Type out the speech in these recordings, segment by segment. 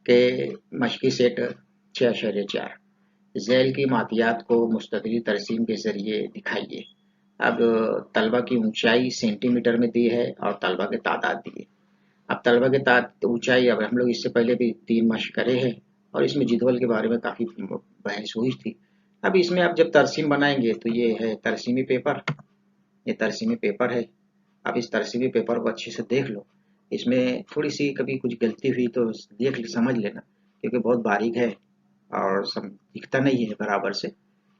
के मशकी सेट 6.4 ज़ैल की मातियात को मुस्ततिली तरसीम के ज़रिए दिखाइए। अब तलबा की ऊंचाई सेंटीमीटर में दी है और तलबा की तादाद दी है। अब तलबा की ऊंचाई, अब हम लोग इससे पहले भी 3 मश्क करे हैं और इसमें जदवल के बारे में काफ़ी बहस हुई थी। अब इसमें आप जब तरसीम बनाएंगे तो ये है तरसीमी पेपर, ये तरसीमी पेपर है। अब इस तरसीमी पेपर को अच्छे से देख लो, इसमें थोड़ी सी कभी कुछ गलती हुई तो देख समझ लेना, क्योंकि बहुत बारीक है और सब दिखता नहीं है बराबर से।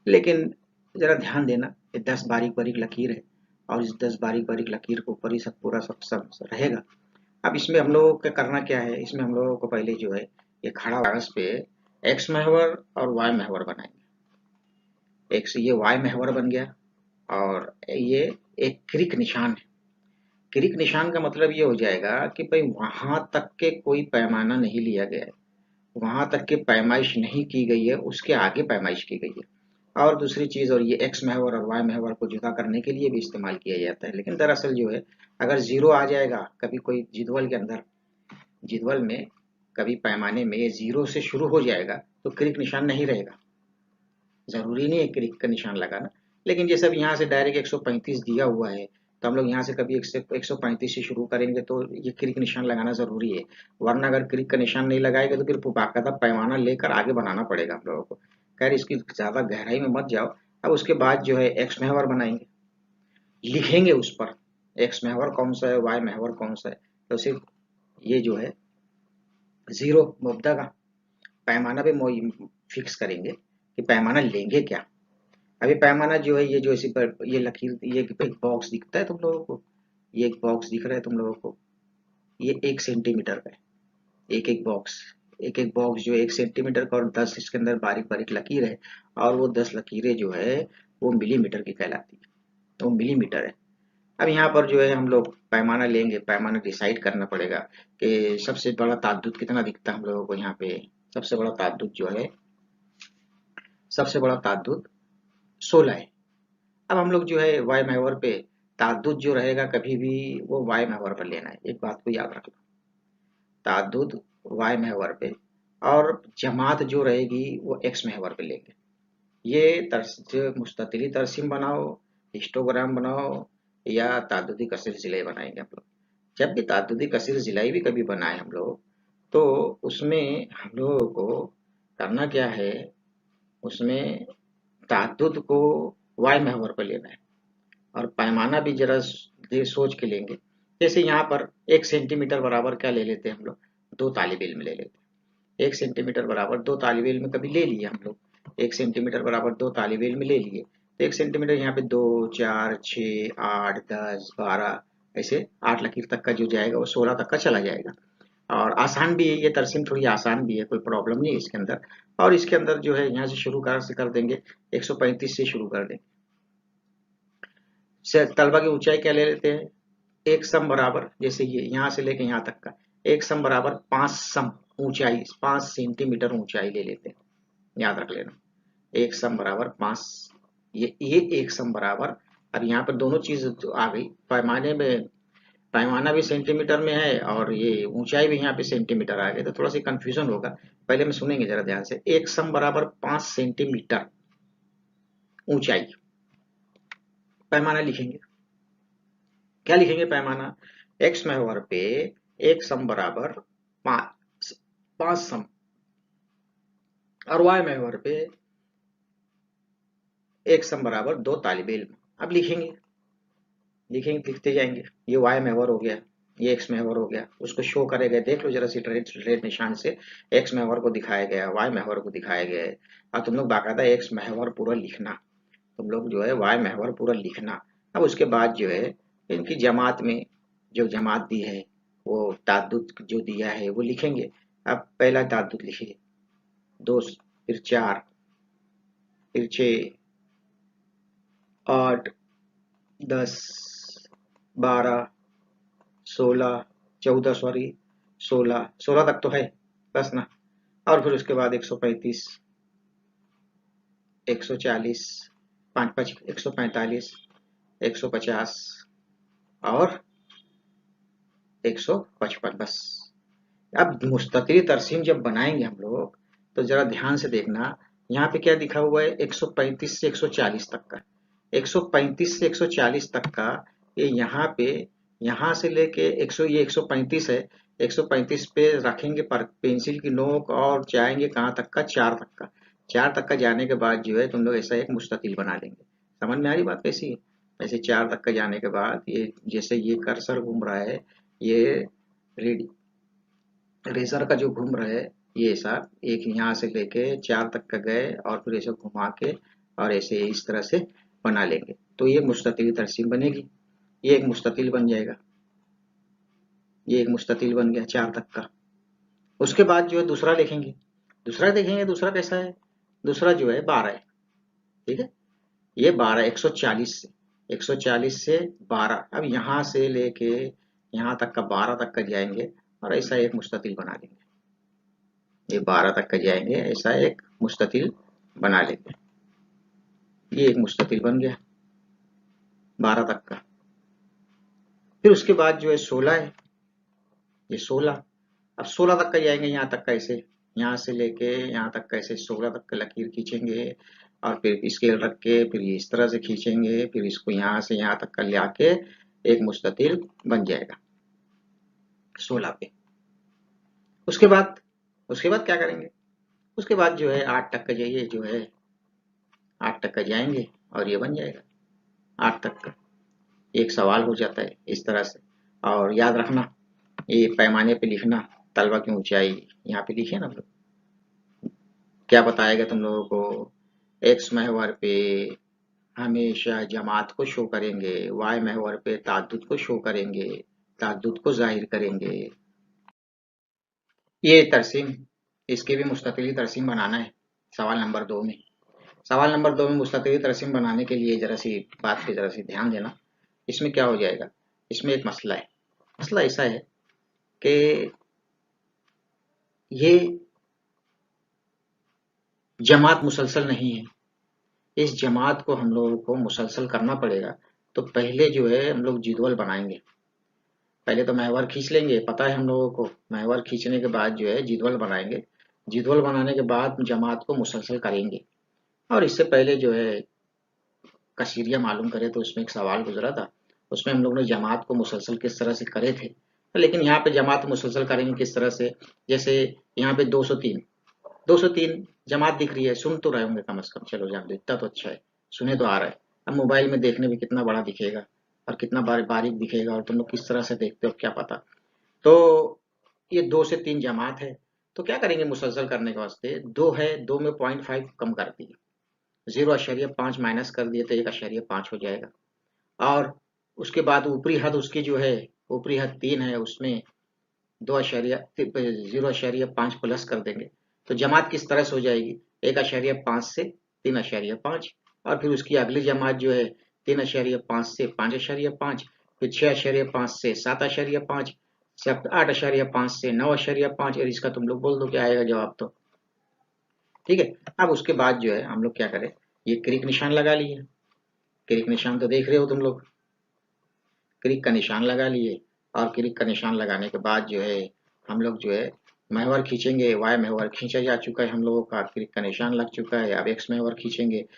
लेकिन ज़रा ध्यान देना, ये 10 बारीक बारीक लकीर है और इस 10 बारीक बारीक लकीर के ऊपर ही सब पूरा सब रहेगा। अब इसमें हम लोगों का करना क्या है, इसमें हम लोगों को पहले जो है ये खड़ा कागज पे एक्स महवर और वाई महवर बनाएंगे। एक से ये वाई महवर बन गया और ये एक क्रिक निशान है। क्रिक निशान का मतलब ये हो जाएगा कि भाई वहां तक के कोई पैमाना नहीं लिया गया है, वहां तक की पैमाइश नहीं की गई है, उसके आगे पैमाइश की गई है। और दूसरी चीज, और ये एक्स महवर और वाई महवर को जुदा करने के लिए भी इस्तेमाल किया जाता है। लेकिन दरअसल जो है, अगर जीरो आ जाएगा कभी कोई जिदवल के अंदर, जिदवल में कभी पैमाने में ये जीरो से शुरू हो जाएगा तो क्रिक निशान नहीं रहेगा। जरूरी नहीं है क्रिक का निशान लगाना, लेकिन जैसे अब यहाँ से डायरेक्ट 135 दिया हुआ है तो हम लोग यहाँ से कभी 135 से शुरू करेंगे तो ये क्रिक निशान लगाना जरूरी है। वरना अगर क्रिक का निशान नहीं लगाएगा तो फिर बाकायदा पैमाना लेकर आगे बनाना पड़ेगा हम लोगों को। खैर, इसकी ज्यादा गहराई में मत जाओ। अब उसके बाद जो है एक्स महवर बनाएंगे, लिखेंगे उस पर एक्स महवर कौन सा है, वाई महवर कौन सा है। तो सिर्फ ये जो है जीरो मुब्दा का पैमाना भी फिक्स करेंगे कि पैमाना लेंगे क्या। अभी पैमाना जो है, ये जो इसी पर ये लकीर, ये एक बॉक्स दिखता है तुम लोगों को, ये एक बॉक्स दिख रहा है तुम लोगों को, ये 1 सेंटीमीटर का है। एक एक बॉक्स, एक एक बॉक्स जो है 1 सेंटीमीटर का, और 10 इसके अंदर बारीक बारीक लकीर है। और वो 10 लकीरें जो है वो मिलीमीटर की कहलाती है, तो मिलीमीटर है। अब यहाँ पर जो है हम लोग पैमाना लेंगे, पैमाना डिसाइड करना पड़ेगा कि सबसे बड़ा ताद्दुद कितना दिखता है हम लोगों को यहाँ पे। सबसे बड़ा ताद्दुद जो है, सबसे बड़ा ताद्दुद 16 है। अब हम लोग जो है वाई महवर पे ताद्दुद जो रहेगा कभी भी वो वाई महवर पर लेना है, एक बात को याद रखना। ताद्दुद वाई महवर पे और जमात जो रहेगी वो एक्स महवर पे लेंगे। ये जो मुस्ततिली तरसीम बनाओ, हिस्टोग्राम बनाओ, या ताद्दुदी कसीर ज़िले बनाएंगे हम लोग। जब भी ताद्दुदी कसीर ज़िलाई भी कभी बनाए हम लोग, तो उसमें हम लोगों को करना क्या है, उसमें ताद्दुद को वाई महवर पर लेना है और पैमाना भी जरा सोच के लेंगे। जैसे यहाँ पर 1 सेंटीमीटर बराबर क्या ले लेते हैं हम लोग, 2 तालिब इल्म ले लेते हैं। 1 सेंटीमीटर बराबर 2 तालिब इल्म कभी ले लिए हम लोग, 1 सेंटीमीटर बराबर 2 तालिब इल्म ले लिए। तो 1 सेंटीमीटर यहाँ पे 2, 4, 6, 8, 10, 12, ऐसे 8 लकीर तक का जो जाएगा वो 16 तक का चला जाएगा। और आसान भी है ये तरसीम, थोड़ी आसान भी है, कोई प्रॉब्लम नहीं है इसके अंदर। और इसके अंदर जो है यहाँ से शुरू कर देंगे, 135 से शुरू कर देंगे। तलबा की ऊंचाई क्या ले लेते हैं, एक सम बराबर, जैसे ये यहाँ से लेके यहाँ तक का एक सम बराबर 5 सम ऊंचाई, 5 सेंटीमीटर ऊंचाई ले लेते हैं, याद रख लेना। एक सम बराबर 5, ये एक सम बराबर। अब यहाँ पर दोनों चीज आ गई, पैमाने में पैमाना भी सेंटीमीटर में है और ये ऊंचाई भी यहाँ पे सेंटीमीटर आ गई, तो थोड़ा सा कंफ्यूजन होगा। पहले में सुनेंगे जरा ध्यान से, एक सम बराबर 5 सेंटीमीटर ऊंचाई, पैमाना लिखेंगे। क्या लिखेंगे पैमाना, एक्स महवर पे एक सम बराबर 5 सम, और वाई महवर पे एक सम बराबर 2 तालिब इल्म। अब लिखेंगे, लिखते जाएंगे। ये वाई महवर हो गया, ये एक्स महवर हो गया, उसको शो करेगा, देख लो जरा सी रेड निशान से एक्स महवर को दिखाया गया, वाई महवर को दिखाया गया है। और तुम लोग बाकायदा एक्स महवर पूरा लिखना, तुम लोग जो है वाई महवर पूरा लिखना। अब उसके बाद जो है इनकी जमात में जो जमात दी है, वो ताद्दुद जो दिया है वो लिखेंगे। अब पहला ताद्दुद लिखिए, 2, फिर 4, फिर 6, 8, 10, 12, 16, 14, सॉरी 16 तक तो है बस ना। और फिर उसके बाद 135, 140, 5 5 145, 150 और 155, बस अब मुस्ततिल तरसीम जब बनाएंगे हम लोग, तो जरा ध्यान से देखना, यहाँ पे क्या लिखा हुआ है, 135 से 140 तक का, 135 से 140 तक का, ये यहाँ पे, यहाँ से लेके 100, ये 135 है, 135 पे रखेंगे पर पेंसिल की नोक और जाएंगे कहाँ तक का, 4 तक का, 4 तक का जाने के बाद जो है तुम लोग ऐसा एक मुस्ततिल बना लेंगे। समझ में आ रही बात कैसी है? ऐसे 4 तक का जाने के बाद ये जैसे ये कर्सर घूम रहा है, ये रेडी रेजर का जो घूम रहा है, ये ऐसा एक यहाँ से लेके 4 तक का गए और फिर ऐसे घुमा के और ऐसे इस तरह से बना लेंगे, तो ये मुस्ततिल तरसीम बनेगी। ये एक मुस्ततिल बन जाएगा, ये एक मुस्ततिल बन गया 4 तक का। उसके बाद जो है दूसरा लिखेंगे, दूसरा देखेंगे, दूसरा कैसा है, दूसरा जो है 12 है। ठीक है, ये 12, 140 से 140 से 12, अब यहाँ से लेके यहाँ तक का 12 तक का जाएंगे और ऐसा एक मुस्ततिल बना लेंगे। ये 12 तक का जाएंगे, ऐसा एक मुस्ततिल बना लेंगे। ये एक मुस्ततिल बन गया 12 तक का। फिर उसके बाद जो है 16 है, ये 16, अब 16 तक का जाएंगे, यहाँ तक का ऐसे, यहाँ से लेके यहाँ तक का ऐसे 16 तक का लकीर खींचेंगे और फिर स्केल रख के फिर ये इस तरह से खींचेंगे, फिर इसको यहाँ से यहाँ तक का ले आके एक मुस्ततिल बन जाएगा 16 पे। उसके बाद क्या करेंगे, उसके बाद जो है 8 तक का जाइए, जो है 8 तक का जाएंगे और ये बन जाएगा 8 तक का। एक सवाल हो जाता है इस तरह से। और याद रखना, ये पैमाने पे लिखना, तलवा की ऊंचाई यहाँ पे लिखे ना हम लोग, क्या बताएगा तुम लोगों को, एक्स महवर पे हमेशा जमात को शो करेंगे, वाई महवर पे ताद्दुद को शो करेंगे, ताद्दुद को जाहिर करेंगे। ये तरसीम, इसके भी मुस्तकिल तरसीम बनाना है सवाल नंबर 2 में। सवाल नंबर 2 में मुस्तकिल तरसीम बनाने के लिए जरा सी बात पे जरा सी ध्यान देना। इसमें क्या हो जाएगा, इसमें एक मसला है। मसला ऐसा है कि ये जमात मुसलसल नहीं है, इस जमात को हम लोगों को मुसलसल करना पड़ेगा। तो पहले जो है हम लोग जिदवल बनाएंगे, पहले तो महवर खींच लेंगे, पता है हम लोगों को, महवर खींचने के बाद जो है जिदवल बनाएंगे, जिदवल बनाने के बाद जमात को मुसलसल करेंगे। और इससे पहले जो है कसीरिया मालूम करे तो उसमें एक सवाल गुजरा था, उसमें हम लोग ने जमात को मुसलसल किस तरह से करे थे। लेकिन यहाँ पे जमात मुसलसल करेंगे किस तरह से, जैसे यहाँ पे 203, 203 जमात दिख रही है, सुन तो रहे होंगे कम से कम, चलो जान दो इतना तो अच्छा है, सुने तो आ रहा है। अब मोबाइल में देखने में कितना बड़ा दिखेगा और कितना बारीक दिखेगा और तुम लोग किस तरह से देखते हो क्या पता। तो ये 2 से 3 जमात है, तो क्या करेंगे मुसलसल करने के वास्ते, 2 है, 2 में 0.5 कम कर दिए, 0.5 माइनस कर दिए तो 1.5 हो जाएगा। और उसके बाद ऊपरी हद उसकी जो है, ऊपरी हद 3 है, उसमें 0.5 प्लस कर देंगे, तो जमात किस तरह से हो जाएगी, 1.5 से 3.5, और फिर उसकी अगली जमात जो है 3.5 से 5.5, फिर 6.5 से 7.5, 8.5 से 9.5, और इसका तुम लोग बोल दो क्या आएगा जवाब। तो ठीक है, अब उसके बाद जो है हम लोग क्या करें, ये क्रिक निशान लगा लिए, क्रिक निशान तो देख रहे हो तुम लोग, क्लिक का निशान लगा लिए, और क्लिक का निशान लगाने के बाद जो है हम लोग जो है महवर खींचेंगे, वाई महवर खींचा जा चुका है हम लोगों का, क्लिक का निशान लग चुका है, अब एक्स महवर खींचेंगे।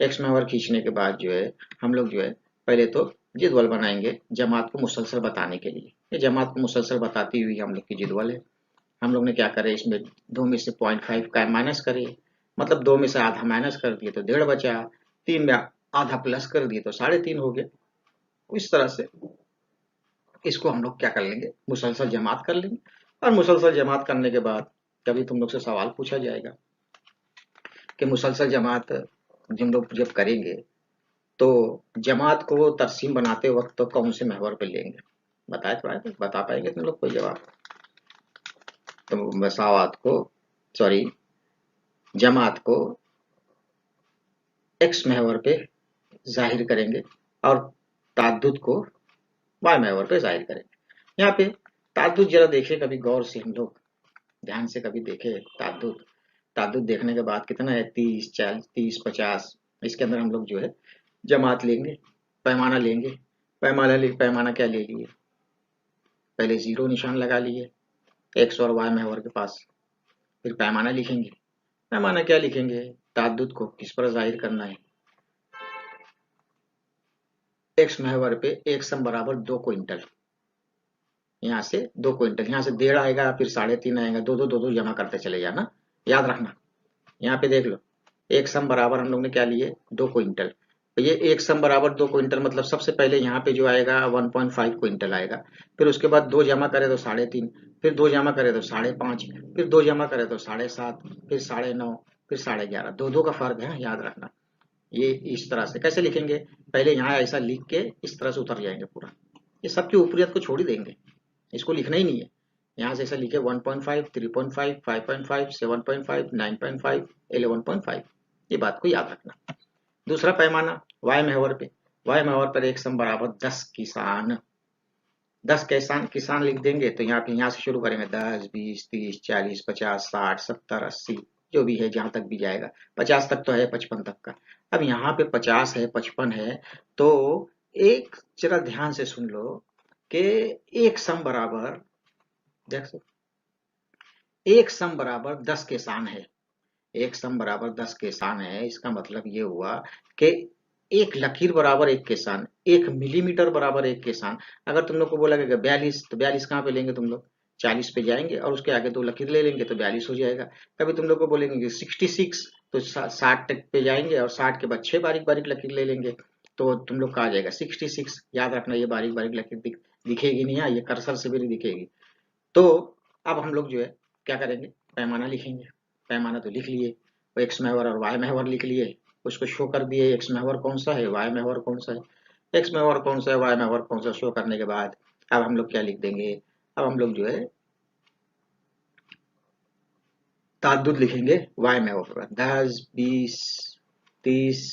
एक्स महवर खींचने के बाद जो है हम लोग जो है पहले तो जिदवल बनाएंगे जमात को मुसलसल बताने के लिए। ये जमात को मुसलसल बताती हुई हम लोग की जिदवल है। हम लोग ने क्या करे, इसमें 2 में से 0.5 का माइनस करे, मतलब 2 में से आधा माइनस कर दिए तो 1.5 बचा, 3 में आधा प्लस कर दिए तो 3.5 हो गया। इस तरह से इसको हम लोग क्या कर लेंगे, मुसलसल जमात कर लेंगे। और मुसलसल जमात करने के बाद कभी तुम लोग से सवाल पूछा जाएगा कि मुसलसल जमात हम लोग जब करेंगे तो जमात को तरसीम बनाते वक्त तो कौन से महवर पे लेंगे, बताए तो बता पाएंगे तुम लोग कोई जवाब। तो मसावात को, सॉरी, जमात को एक्स महवर पे जाहिर करेंगे और ताद्दुद को वाई महवर पे जाहिर करेंगे। यहाँ पे ताद्दुद जरा देखे कभी गौर से, हम लोग ध्यान से कभी देखे ताद्दुद, ताद्दुद देखने के बाद कितना है, 30, 40, 30, 50, इसके अंदर हम लोग जो है जमात लेंगे, पैमाना लेंगे, पैमाना क्या ले लिए, पहले 0 निशान लगा लिए, एक्स और वाई महवर के पास। फिर पैमाना लिखेंगे। पैमाना क्या लिखेंगे? ताद्दुद को किस पर जाहिर करना है? एक्स महवर पे एक सम बराबर 2 क्विंटल। यहाँ से 2 क्विंटल, यहाँ से 1.5 आएगा, फिर 3.5 आएगा, दो जमा करते चले जाना, याद रखना। यहाँ पे देख लो, एक सम बराबर हम लोग ने क्या लिए? 2 क्विंटल। तो ये एक सम बराबर 2 क्विंटल मतलब सबसे पहले यहाँ पे जो आएगा 1.5 क्विंटल आएगा। फिर उसके बाद 2 जमा करे तो 3.5, फिर 2 जमा करे तो 5.5, फिर 2 जमा करे तो 7.5, फिर 9.5, फिर 11.5, दो का फर्क है, यहाँ याद रखना। ये इस तरह से कैसे लिखेंगे? पहले यहाँ ऐसा लिख के इस तरह से उतर जाएंगे पूरा। ये सबकी ऊपरियत को छोड़ ही देंगे, इसको लिखना ही नहीं है। यहाँ से ऐसा लिखे 1.5, 3.5, 5.5, 7.5, 9.5, 11.5। ये बात को याद रखना। दूसरा पैमाना वाई महवर पे। वाई महवर पर एक सम बराबर 10 किसान। 10 किसान किसान लिख देंगे तो यहाँ से शुरू करेंगे 10, 20, 30, 40, 50, 60, 70, 80, जो भी है जहां तक भी जाएगा। 50 तक तो है, 55 तक का। अब यहाँ पे 50 है, 55 है, तो एक जरा ध्यान से सुन लो कि एक सम बराबर, देख सकते एक सम बराबर 10 किसान है। एक सम बराबर 10 किसान है, इसका मतलब ये हुआ कि एक लकीर बराबर एक किसान, 1 मिलीमीटर बराबर एक किसान। अगर तुम लोग को बोला गया 42, तो 42 कहाँ पे लेंगे तुम लोग? 40 पे जाएंगे और उसके आगे 2 लकीर ले लेंगे तो 42 हो जाएगा। कभी तुम लोग को बोलेंगे कि 66, तो 60 तक पे जाएंगे और 60 के बाद 6 बारीक बारीक लकीर ले लेंगे तो तुम लोग का आ जाएगा 66। याद रखना, ये बारीक बारीक लकीर दिखेगी नहीं, यहाँ ये कर्सर से भी नहीं दिखेगी। तो अब हम लोग जो है क्या करेंगे? पैमाना लिखेंगे। पैमाना तो लिख लिए, एक्स महवर और वाई महवर लिख लिए, उसको शो कर दिए, एक्स महवर कौन सा है, वाई महवर कौन सा है। एक्स महवर कौन सा है, वाई महवर कौन सा, शो करने के बाद अब हम लोग क्या लिख देंगे? अब हम लोग जो है ताद्दुद लिखेंगे वाई महवर पर। 10, 20, 30,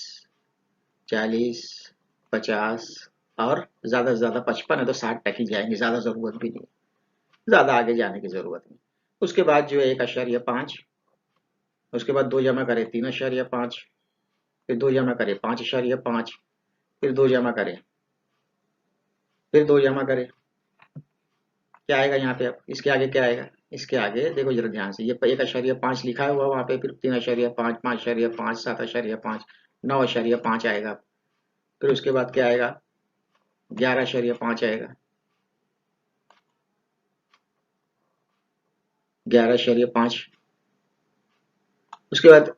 40, 50 और ज्यादा से ज्यादा 55 है तो 60 तक ही जाएंगे, ज्यादा जरूरत भी नहीं, ज्यादा आगे जाने की जरूरत नहीं। उसके बाद जो है 1.5, उसके बाद 2 जमा करे 3.5, फिर 2 जमा करे 5.5, फिर 2 जमा करे, फिर 2 जमा करे, क्या आएगा यहाँ पे? अब इसके आगे क्या आएगा? इसके आगे देखो जरा ध्यान से, ये 1.5 लिखा हुआ वहां पे, फिर 3.5, 5.5, 7.5, 9.5 आएगा। फिर उसके बाद क्या आएगा? 11.5 आएगा, 11.5। उसके बाद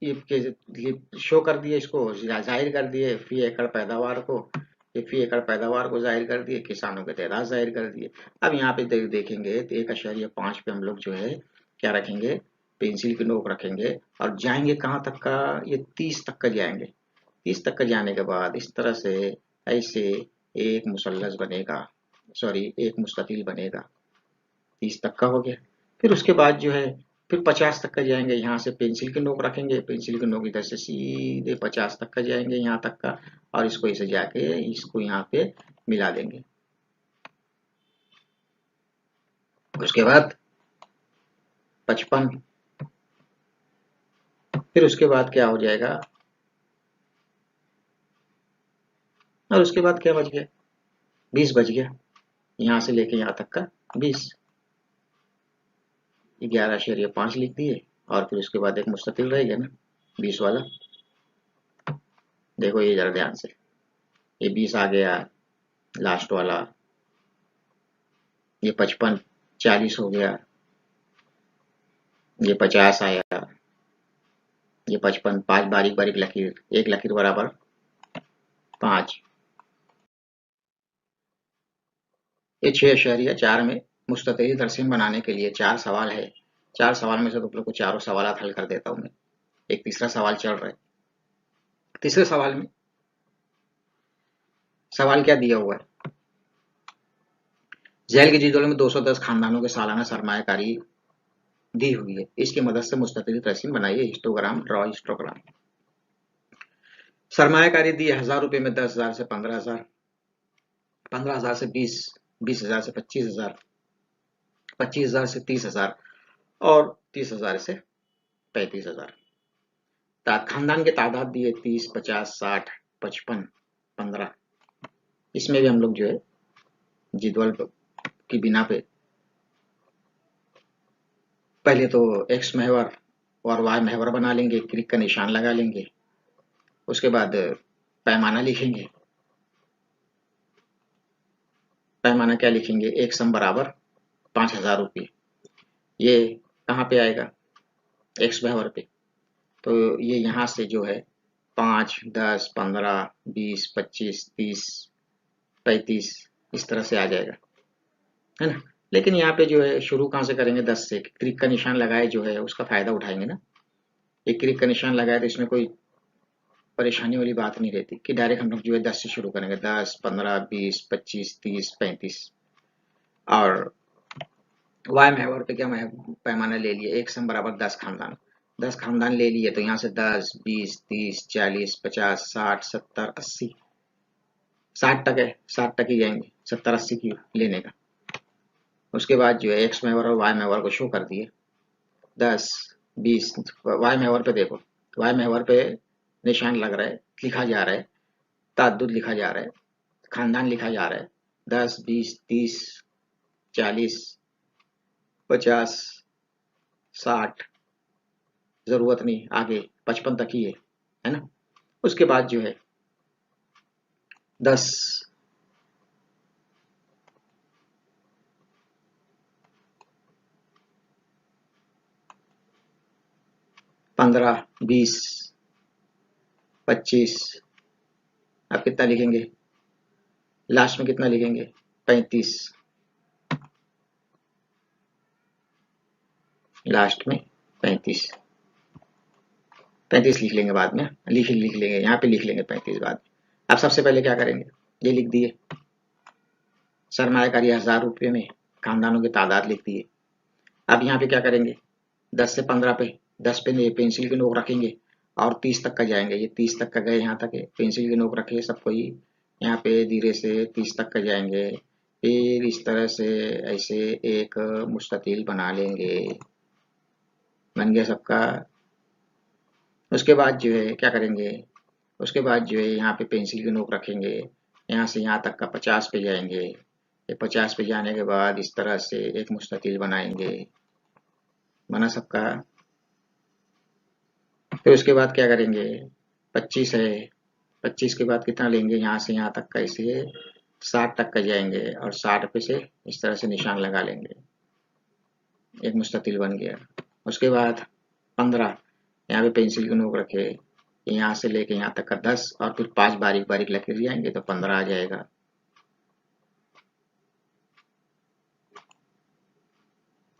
ये शो कर दिए, इसको जाहिर कर दिए फी एकड़ पैदावार को। फी एकड़ पैदावार को जाहिर कर दिए, किसानों के तादाद जाहिर कर दिए। अब यहाँ पे देखेंगे तो 1.5 पे हम लोग जो है क्या रखेंगे? पेंसिल की नोक रखेंगे और जाएंगे कहाँ तक का? ये 30 तक का जाएंगे। 30 तक का जाने के बाद इस तरह से ऐसे एक मुसल्लस बनेगा, सॉरी एक मुस्ततिल बनेगा। 30 तक का हो गया। फिर उसके बाद जो है फिर 50 तक का जाएंगे, यहाँ से पेंसिल की नोक रखेंगे, पेंसिल की नोक इधर से सीधे 50 तक का जाएंगे, यहाँ तक का, और इसको इसे जाके इसको यहाँ पे मिला देंगे। उसके बाद 55, फिर उसके बाद क्या हो जाएगा? और उसके बाद क्या बच गया? 20 बच गया, यहाँ से लेके यहाँ तक का 20। 11.5 लिख दिए और फिर उसके बाद एक मुस्ततिल रह गया ना 20 वाला। देखो ये जरा ध्यान से, ये 20 आ गया लास्ट वाला, ये 55, 40 हो गया, ये 50 आया, ये 55, 5 बारीक बारीक लकीर, एक लकीर बराबर 5। ये 6.4 में मुस्ततिल तरसीम बनाने के लिए 4 सवाल है। 4 सवाल में से तुम लोग को चारों सवाल हल कर देता हूँ मैं। एक तीसरा सवाल चल रहा है। तीसरे सवाल में सवाल क्या दिया हुआ है? झैल के जिदोल में 210 खानदानों के सालाना सरमायाकारी दी हुई है, इसकी मदद से मुस्ततिल तरसीम बनाइए, हिस्टोग्राम ड्रॉ हिस्टोग्राम। सरमायाकारी दी 1000 रुपए में 10,000 से 15,000, 15,000 से 20, 20,000 से 25,000, 25,000 से 30,000 और 30,000 से 35,000। खानदान के तादाद दिए 30, 50, 60, 55, 15। इसमें भी हम लोग जो है जिदवल की बिना पे पहले तो एक्स महवर और वाई महवर बना लेंगे, क्रिक का निशान लगा लेंगे। उसके बाद पैमाना लिखेंगे। पैमाना क्या लिखेंगे, एक सम बराबर 5,000 रुपये। ये कहाँ पे आएगा, एक्स महवर पे। तो ये यहाँ से जो है 5, 10, 15, 20, 25, 30, 35 इस तरह से आ जाएगा, है ना। लेकिन यहाँ पे जो है शुरू कहाँ से करेंगे, 10 से। क्रिक का निशान लगाए जो है उसका फायदा उठाएंगे ना। ये क्रिक का निशान लगाए तो इसमें कोई परेशानी वाली बात नहीं रहती कि डायरेक्ट हम लोग जो है 10 से शुरू करेंगे, 10, 15, 20, 25, 30, 35। और वाई महवर पे क्या पैमाना ले लिए, एक सम बराबर 10 खानदान। 10 खानदान ले लिए तो यहाँ से 10, 20, 30, 40, 50, 60, 70, 80, 60 तक है, 60 तक ही जाएंगे, 70, 80 की लेने का। उसके बाद जो है एक्स महवर और वाई महवर को शो कर दिए, 10, 20। वाई महवर पे देखो, वाई महवर पे निशान लग रहा है, लिखा जा रहा है, ताद्दुद लिखा जा रहा है, खानदान लिखा जा रहा है, 10, 20, 30, 40, 50, 60, जरूरत नहीं आगे 55 तक ही है ना। उसके बाद जो है 10, 15, 20, 25, अब कितना लिखेंगे, लास्ट में कितना लिखेंगे, 35, लास्ट में 35, 35 लिख लेंगे बाद में, लिख लेंगे, यहाँ पे लिख लेंगे 35 बाद में। अब सबसे पहले क्या करेंगे, ये लिख दिए सरमायाकारी 1000 रुपये में, खानदानों की तादाद लिख दिए। अब यहाँ पे क्या करेंगे, 10 से 15 पे, 10 पे पेंसिल के नोक रखेंगे और 30 तक का जाएंगे। ये 30 तक का गए, यहाँ तक है, पेंसिल के नोक रखे सबको ही, यहाँ पे धीरे से 30 तक का जाएंगे। फिर इस तरह से ऐसे एक मुस्ततील बना लेंगे, बन गया सबका। उसके बाद जो है क्या करेंगे, उसके बाद जो है यहाँ पे पेंसिल की नोक रखेंगे, यहाँ से यहाँ तक का 50 पे जाएंगे। ये 50 पे जाने के बाद इस तरह से एक मुस्ततील बनाएंगे, बना सबका। फिर उसके बाद क्या करेंगे, 25 है, 25 के बाद कितना लेंगे, यहाँ से यहाँ तक का, इसे 60 तक का जाएंगे और 60 पे से इस तरह से निशान लगा लेंगे, एक मुस्ततील बन गया। उसके बाद 15, यहाँ पे पेंसिल की नोक रखे, यहाँ से लेके यहाँ तक का 10 और फिर 5 बारीक बारीक लकीर जाएंगे तो 15 आ जाएगा।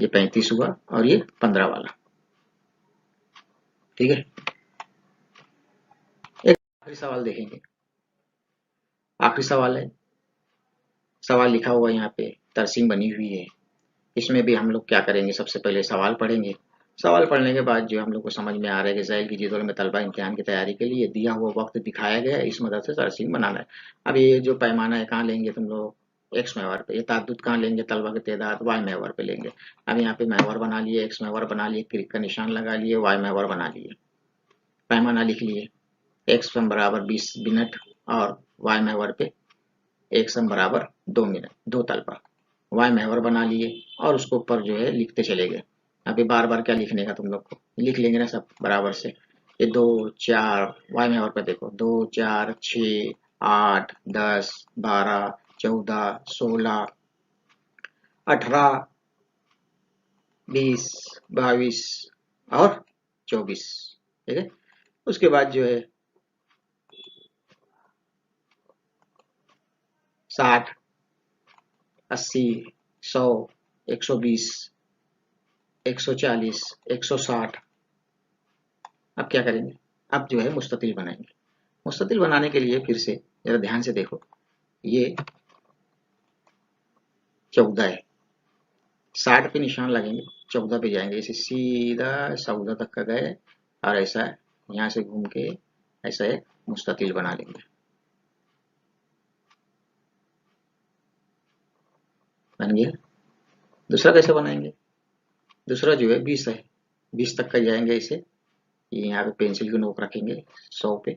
ये 35 हुआ और ये 15 वाला, ठीक है। एक आखिरी सवाल देखेंगे, आखिरी सवाल है, सवाल लिखा हुआ यहाँ पे, तरसीम बनी हुई है। इसमें भी हम लोग क्या करेंगे, सबसे पहले सवाल पढ़ेंगे। सवाल पढ़ने के बाद जो हम लोग को समझ में आ रहा है कि ज़ैल की जदवल में तलबा इम्तिहान की तैयारी के लिए दिया हुआ वक्त दिखाया गया है, इस मदद से तरसीम बनाना है। अब ये जो पैमाना है कहाँ लेंगे तुम लोग, एक्स महवर पे। ये ताद्दुद कहाँ लेंगे, तलबा की तादाद वाई महवर पे लेंगे। अब यहाँ पे महवर बना लिए, एक्स महवर बना लिए, क्रिक का निशान लगा लिए, वाई महवर बना लिए, पैमाना लिख लिए, एक्स सम बराबर 20 मिनट और वाई महवर पे एक सम बराबर 2 मिनट, 2 तलबा। वाई महवर बना लिए और उसको ऊपर जो है लिखते चले गए। अभी बार बार क्या लिखने का, तुम लोग को लिख लेंगे ना सब बराबर से। ये 2, 4, वाई महवर पे देखो, 2, 4, 6, 8, 10, 12, 14, 16, 18, 20, 22 और 24, ठीक है। उसके बाद जो है 60, 80, 100, 120, 140, 160। अब क्या करेंगे, अब जो है मुस्ततिल बनाएंगे। मुस्ततिल बनाने के लिए फिर से जरा ध्यान से देखो, ये 14 है, 60 पे निशान लगेंगे, 14 पे जाएंगे, इसे सीधा 14 तक का गए और ऐसा यहाँ से घूम के ऐसा एक मुस्ततिल बना लेंगे, बन गया। दूसरा कैसे बनाएंगे, दूसरा जो है 20 है, 20 तक का जाएंगे, इसे ये यहाँ पे पेंसिल की नोक रखेंगे 100 पे,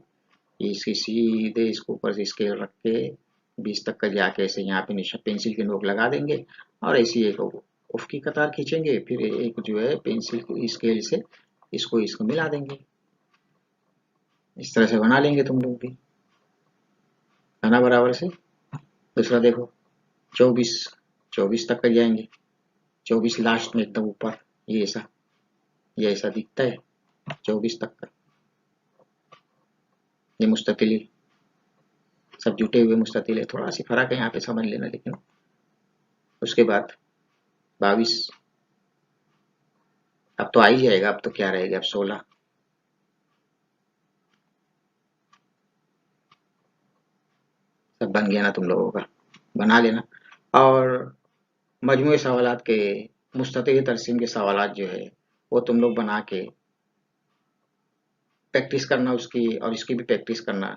ये इसकी सीधे इसको ऊपर से स्केल रख के 20 तक का जाके ऐसे यहाँ पे निशान पेंसिल की नोक लगा देंगे और ऐसी एक उफ़ की कतार खींचेंगे, फिर एक जो है पेंसिल स्केल से इसको मिला देंगे। इस तरह से बना लेंगे तुम लोग भी, है ना, बराबर से। दूसरा देखो, 24, 24 तक कर जाएंगे। 24 लास्ट में एकदम ऊपर, ये ऐसा दिखता है 24 तक का। ये मुस्ततिल, सब जुटे हुए मुस्ततिल है, थोड़ा सी फर्क है यहाँ पे, समझ लेना। लेकिन उसके बाद 22, अब तो आ ही जाएगा। अब तो क्या रहेगा, अब 16, सब बन गया ना तुम लोगों का, बना लेना। और मजमूई सवालात के, मुस्ततिल तरसीम के सवालात जो है वो तुम लोग बना के प्रैक्टिस करना उसकी, और इसकी भी प्रैक्टिस करना।